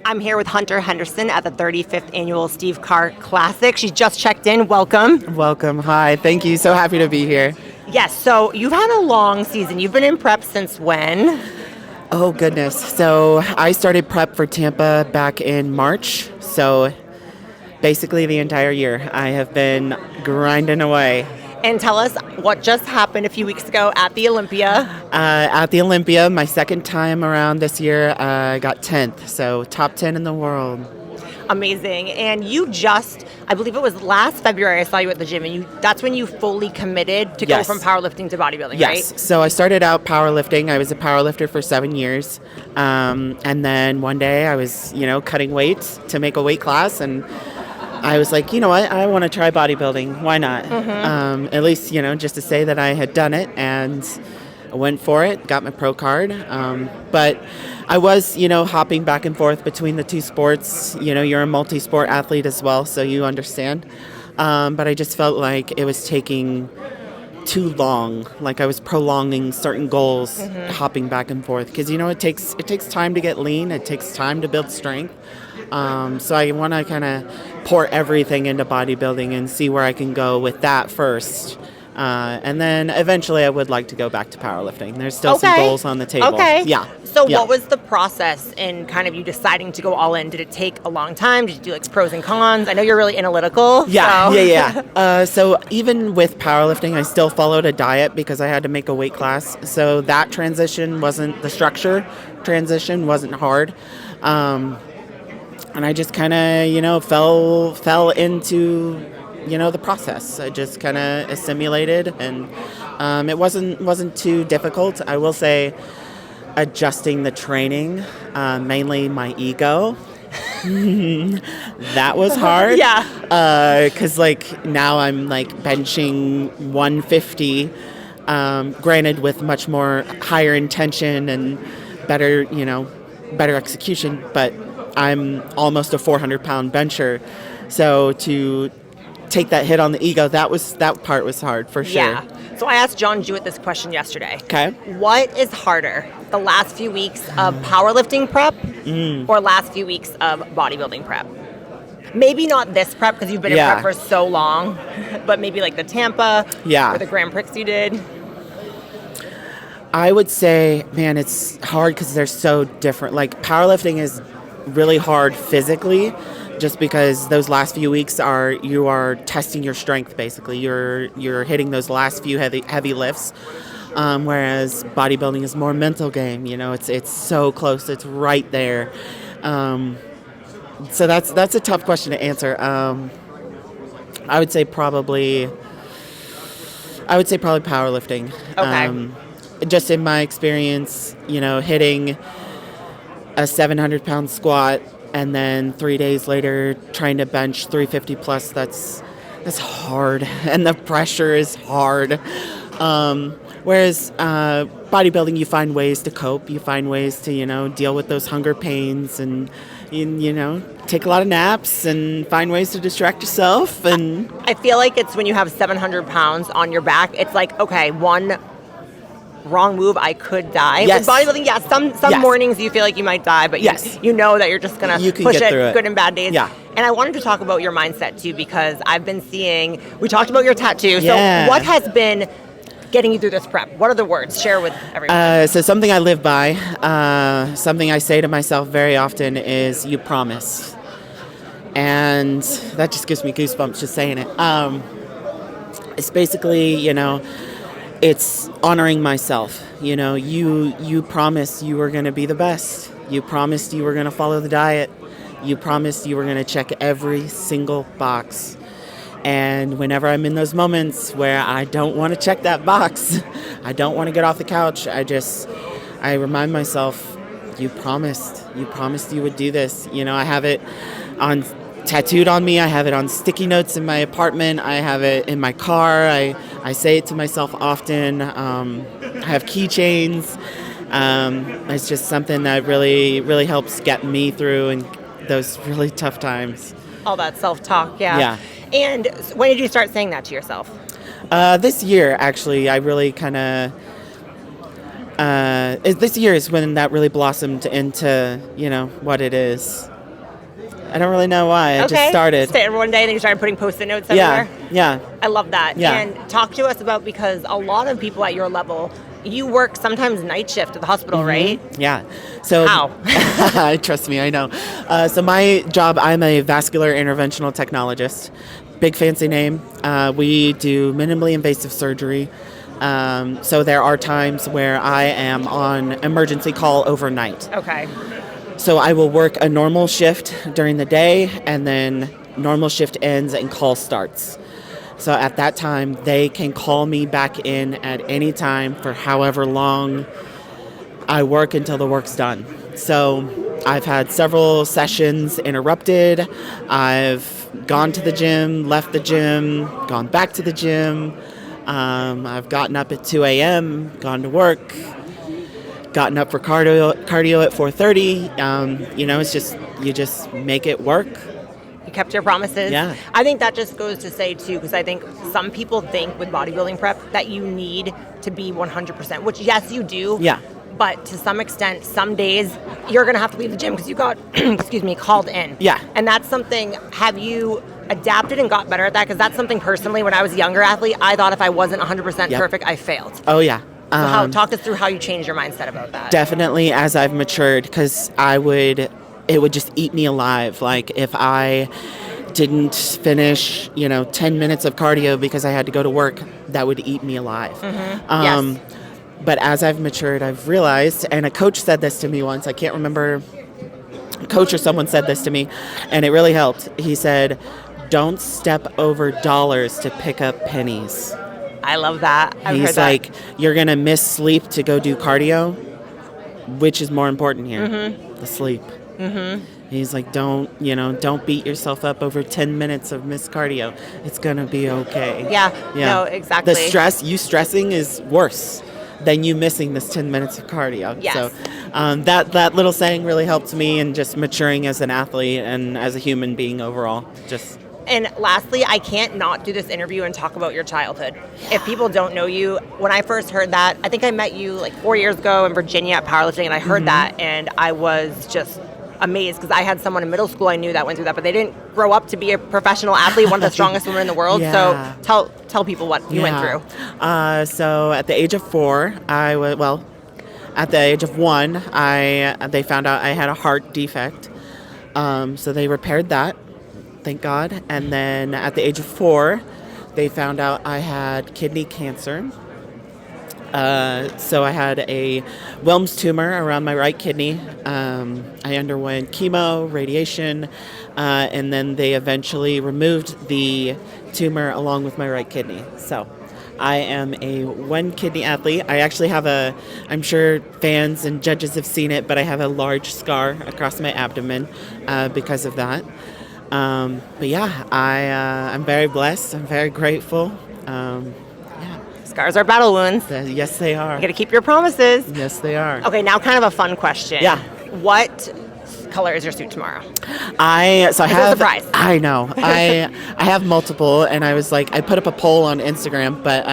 I'm here with Hunter Henderson at the 35th Annual Steve KARR Classic. She's just checked in. Welcome. Welcome. Hi. Thank you. So happy to be here. Yes, so you've had a long season. You've been in prep since when? Oh, goodness. So I started prep for Tampa back in March. So basically the entire year I have been grinding away. And tell us what just happened a few weeks ago at the Olympia. At the Olympia, my second time around this year, I got 10th. So top 10 in the world. Amazing. And you just, I believe it was last February, I saw you at the gym, and that's when you fully committed to Yes. go from powerlifting to bodybuilding, Yes. right? So I started out powerlifting. I was a powerlifter for 7 years. And then one day I was, cutting weights to make a weight class, and I was like, you know what, I want to try bodybuilding. Why not? At least, just to say that I had done it, and I went for it, got my pro card. But I was, hopping back and forth between the two sports. You're a multi-sport athlete as well, so you understand. But I just felt like it was taking too long, like I was prolonging certain goals, hopping back and forth. Because, it takes time to get lean. It takes time to build strength. So I want to kind of pour everything into bodybuilding and see where I can go with that first. And then eventually I would like to go back to powerlifting. There's still some goals on the table. Okay. Yeah. So Yeah. what was the process in kind of you deciding to go all in? Did it take a long time? Did you do like pros and cons? I know you're really analytical. Yeah, so. yeah. So even with powerlifting, I still followed a diet because I had to make a weight class. So that transition wasn't, the structure transition wasn't hard. And I just kind of, fell into, the process. I just kind of assimilated, and it wasn't too difficult. I will say, adjusting the training, mainly my ego. That was hard. Yeah. Because now I'm benching 150, granted with much more higher intention and better execution, but I'm almost a 400-pound bencher. So to take that hit on the ego, that part was hard for sure. Yeah. So I asked John Jewett this question yesterday. Okay. What is harder, the last few weeks of powerlifting prep or last few weeks of bodybuilding prep? Maybe not this prep because you've been in prep for so long, but maybe like the Tampa or the Grand Prix you did. I would say, man, it's hard because they're so different. Powerlifting is really hard physically, just because those last few weeks you are testing your strength. Basically, you're hitting those last few heavy lifts. Whereas bodybuilding is more mental game. It's so close. It's right there. So that's a tough question to answer. I would say probably powerlifting. Okay. Just in my experience, hitting a 700-pound squat and then 3 days later trying to bench 350 plus, that's hard, and the pressure is hard. Whereas bodybuilding, you find ways to cope. You find ways to, deal with those hunger pains, and, take a lot of naps and find ways to distract yourself. And I feel like it's when you have 700 pounds on your back, it's like, okay, one wrong move, I could die. Yes. With bodybuilding, some mornings you feel like you might die, but you know that you're just going to push it, good and bad days. Yeah. And I wanted to talk about your mindset too, because I've been seeing, we talked about your tattoo. So what has been getting you through this prep? What are the words? Share with everyone. So something I live by, something I say to myself very often is, you promise. And that just gives me goosebumps just saying it. It's basically, it's honoring myself. You promised you were going to be the best. You promised you were going to follow the diet. You promised you were going to check every single box. And whenever I'm in those moments where I don't want to check that box, I don't want to get off the couch, I remind myself, you promised you would do this. I have it tattooed on me. I have it on sticky notes in my apartment. I have it in my car. I say it to myself often. I have keychains. It's just something that really, really helps get me through in those really tough times. All that self-talk, yeah. And when did you start saying that to yourself? This year, actually, I really kind of... this year is when that really blossomed into, what it is. I don't really know why. I just started. Started one day and then you started putting Post-it notes everywhere? Yeah. I love that. Yeah. And talk to us about, because a lot of people at your level, you work sometimes night shift at the hospital, right? Yeah. So how? Trust me, I know. So my job, I'm a vascular interventional technologist. Big fancy name. We do minimally invasive surgery. So there are times where I am on emergency call overnight. Okay. So I will work a normal shift during the day, and then normal shift ends and call starts. So at that time, they can call me back in at any time for however long I work until the work's done. So I've had several sessions interrupted. I've gone to the gym, left the gym, gone back to the gym. I've gotten up at 2 a.m., gone to work, gotten up for cardio at 4:30. It's just, you just make it work. You kept your promises. Yeah. I think that just goes to say, too, because I think some people think with bodybuilding prep that you need to be 100%, which, yes, you do. Yeah. But to some extent, some days you're going to have to leave the gym because you got, called in. Yeah. And that's something, have you adapted and got better at that? Because that's something personally, when I was a younger athlete, I thought if I wasn't 100% perfect, I failed. Oh, yeah. So talk us through how you changed your mindset about that. Definitely as I've matured, because it would just eat me alive. Like if I didn't finish, 10 minutes of cardio because I had to go to work, that would eat me alive. Yes. But as I've matured, I've realized, and a coach said this to me once, I can't remember, a coach or someone said this to me, and it really helped. He said, don't step over dollars to pick up pennies. I love that. He's like, you're going to miss sleep to go do cardio. Which is more important here? The sleep. He's like, don't beat yourself up over 10 minutes of missed cardio. It's going to be okay. Yeah. No, exactly. You stressing is worse than you missing this 10 minutes of cardio. Yes. So that little saying really helped me in just maturing as an athlete and as a human being overall. And lastly, I can't not do this interview and talk about your childhood. If people don't know you, when I first heard that, I think I met you like 4 years ago in Virginia at powerlifting, and I heard that, and I was just amazed because I had someone in middle school I knew that went through that, but they didn't grow up to be a professional athlete, one of the strongest women in the world. Yeah. So tell people what you went through. So at the age of 4, at the age of 1, they found out I had a heart defect. So they repaired that. Thank God. And then at the age of 4, they found out I had kidney cancer. So I had a Wilms tumor around my right kidney. I underwent chemo, radiation, and then they eventually removed the tumor along with my right kidney. So I am a one-kidney athlete. I actually have I'm sure fans and judges have seen it, but I have a large scar across my abdomen because of that. But yeah, I'm very blessed. I'm very grateful. Scars are battle wounds. Yes, they are. You got to keep your promises. Yes, they are. Okay, now kind of a fun question. Yeah. What color is your suit tomorrow? I have a surprise. I know. I have multiple, and I was like, I put up a poll on Instagram, but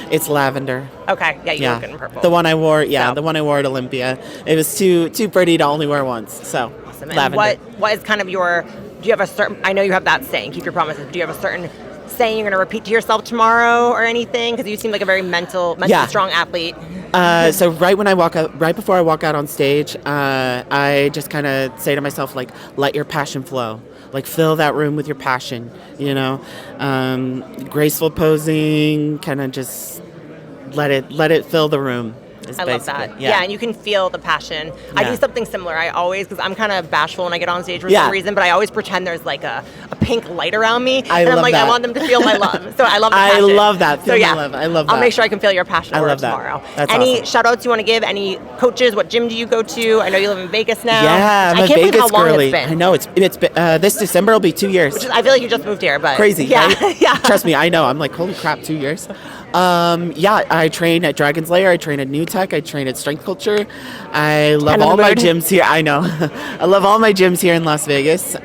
it's lavender. Okay, yeah, you look good in purple. The one I wore, the one I wore at Olympia. It was too pretty to only wear once. So awesome. Lavender. And what is kind of do you have a certain, I know you have that saying, keep your promises. Do you have a certain saying you're going to repeat to yourself tomorrow or anything? Because you seem like a very mentally strong athlete. So right before I walk out on stage, I just kind of say to myself, like, let your passion flow. Like, fill that room with your passion, graceful posing, kind of just let it fill the room. I love that. Yeah, and you can feel the passion. I do something similar. I always, because I'm kind of bashful when I get on stage for some reason, but I always pretend there's like a pink light around me. And I'm like, I want them to feel my love. So I love the passion. I love that. Feel my love. I love that. I'll make sure I can feel your passion tomorrow. That's Any awesome. shout outs you want to give? Any coaches? What gym do you go to? I know you live in Vegas now. Yeah, I'm I a can't believe Vegas how long girly. it's been. I know it's been this December will be 2 years. I feel like you just moved here, but crazy. Yeah, right? yeah. Trust me, I know. I'm like, holy crap, 2 years. I train at Dragon's Lair. I train at New Tech. I train at Strength Culture. I love all my gyms here. I know. I love all my gyms here in Las Vegas.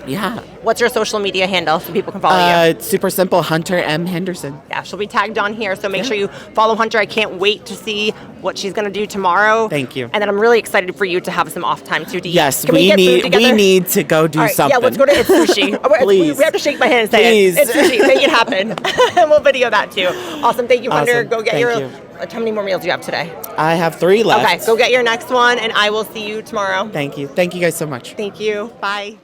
Yeah. What's your social media handle so people can follow you? It's super simple. Hunter M. Henderson. Yeah, she'll be tagged on here, so make sure you follow Hunter. I can't wait to see what she's going to do tomorrow. Thank you. And then I'm really excited for you to have some off time too to eat. Yes, Can we need to go do something. Yeah, let's go to It's Sushi. Please. We have to shake my hand and say Please. It's Sushi. Make it happen. And we'll video that too. Awesome. Thank you, Hunter. Awesome. Go get Thank your... you. How many more meals do you have today? I have 3 left. Okay, go get your next one, and I will see you tomorrow. Thank you. Thank you guys so much. Thank you. Bye.